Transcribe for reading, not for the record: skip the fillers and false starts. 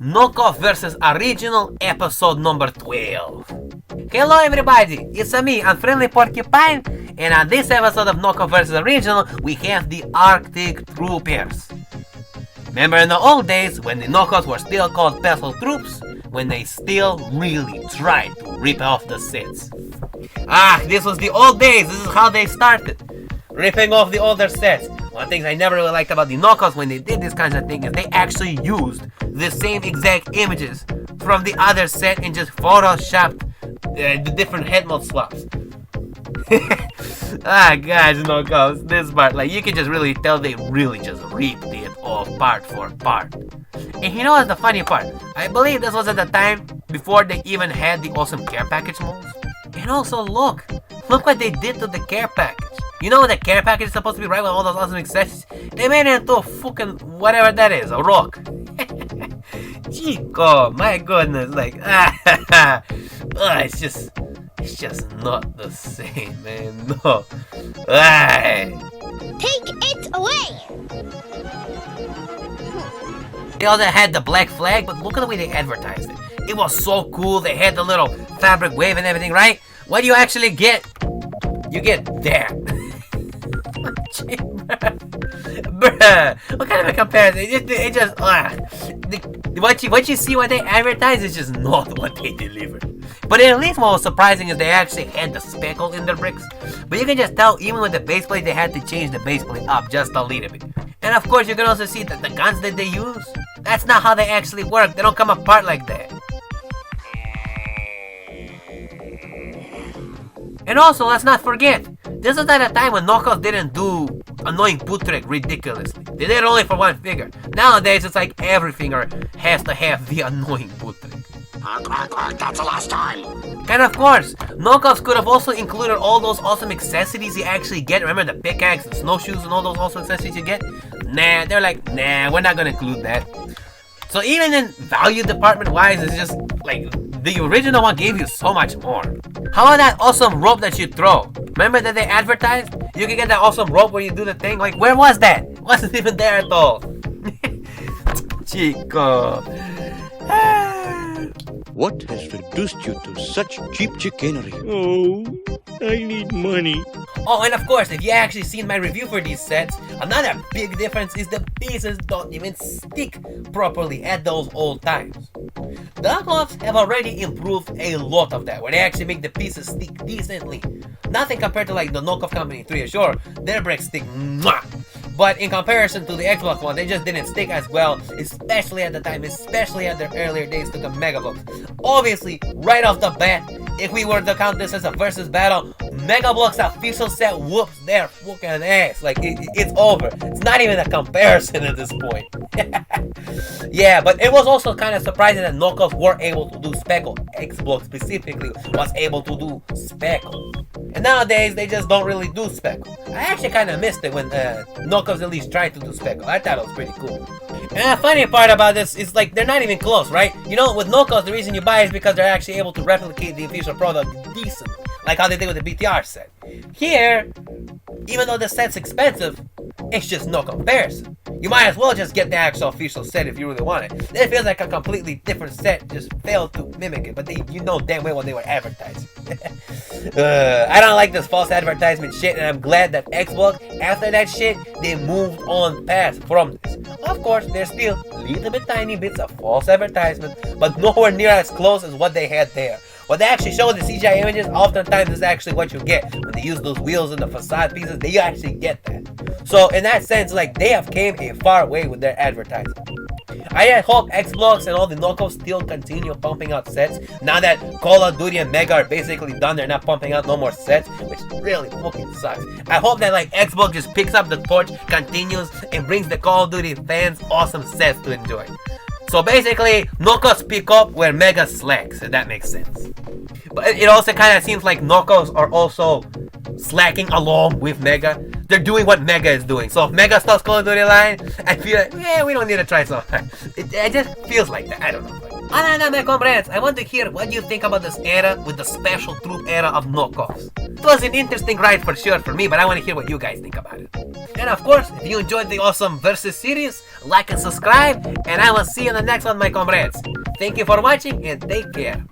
Knockoff vs. Original episode number 12. Hello everybody, it's me, Unfriendly Porcupine, and on this episode of Knockoff vs. Original, we have the Arctic Troopers. Remember in the old days, when the knockoffs were still called Special Troops, when they still really tried to rip off the sets. This was the old days, this is how they started. Ripping off the older sets. One thing I never really liked about the knockoffs when they did this kind of thing is they actually used the same exact images from the other set and just photoshopped the different head mold swaps. Guys, knockoffs, this part, like, you can just really tell they really just ripped it off part for part. And you know what's the funny part? I believe this was at the time before they even had the awesome care package molds. And also look what they did to the care package. You know what the care package is supposed to be, right, with all those awesome accessories? They made it into a fucking whatever that is, a rock. Chico, my goodness, like, it's just not the same, man, no. Take it away! They also had the black flag, but look at the way they advertised it. It was so cool, they had the little fabric wave and everything, right? What do you actually get? You get that. Bruh, what kind of a comparison? It just what you see what they advertise is just not what they delivered. But at least what was surprising is they actually had the speckle in their bricks. But you can just tell even with the base plate they had to change the base plate up just a little bit. And of course you can also see that the guns that they use, that's not how they actually work. They don't come apart like that. And also, let's not forget, this was at a time when knockoffs didn't do annoying boot trick ridiculously. They did it only for one figure. Nowadays, it's like every figure has to have the annoying boot trick. That's the last time. And of course, knockoffs could have also included all those awesome accessories you actually get. Remember the pickaxe, the snowshoes, and all those awesome accessories you get? Nah, they're like, nah, we're not gonna include that. So even in value department wise, it's just like the original one gave you so much more. How about that awesome rope that you throw? Remember that they advertised? You can get that awesome rope where you do the thing. Like, where was that? It wasn't even there at all. Chico. What has reduced you to such cheap chicanery? Oh, I need money. Oh, and of course, if you actually seen my review for these sets, another big difference is the pieces don't even stick properly at those old times. The knockoffs have already improved a lot of that, where they actually make the pieces stick decently. Nothing compared to like the knockoff company 3, sure, their bricks stick mwah! But in comparison to the Xbox one, they just didn't stick as well, especially at the time, especially at their earlier days to the Mega Bloks. Obviously, right off the bat, if we were to count this as a versus battle, Mega Bloks official set whoops their fucking ass. Like, it's over. It's not even a comparison at this point. Yeah, but it was also kind of surprising that knockoffs were able to do speckle. Xbox specifically was able to do speckle. And nowadays, they just don't really do speckle. I actually kind of missed it when knockoffs at least tried to do speckle. I thought it was pretty cool. And the funny part about this is, like, they're not even close, right? You know, with knockoffs, the reason you buy is because they're actually able to replicate the official product decently, like how they did with the BTR set. Here, even though the set's expensive, it's just no comparison. You might as well just get the actual official set if you really want it. It feels like a completely different set, just failed to mimic it, but you know damn well what they were advertising. I don't like this false advertisement shit, and I'm glad that Xbox, after that shit, they moved on past from this. Of course, there's still little bit tiny bits of false advertisement, but nowhere near as close as what they had there. What they actually show in the CGI images, oftentimes is actually what you get. When they use those wheels and the facade pieces, they actually get that. So in that sense, like, they have came a far way with their advertising. I hope Xbox and all the knockoffs still continue pumping out sets. Now that Call of Duty and Mega are basically done, they're not pumping out no more sets, which really fucking sucks. I hope that like Xbox just picks up the torch, continues, and brings the Call of Duty fans awesome sets to enjoy. So basically, knockoffs pick up where Mega slacks, if that makes sense. But it also kind of seems like knockoffs are also slacking along with Mega. They're doing what Mega is doing. So if Mega starts Call of Duty line, I feel like, yeah, we don't need to try so hard. It just feels like that. I don't know. Other than that, my comrades, I want to hear what you think about this era with the special troop era of knockoffs. It was an interesting ride for sure for me, but I want to hear what you guys think about it. And of course, if you enjoyed the awesome Versus series, like and subscribe, and I will see you in the next one, my comrades. Thank you for watching and take care.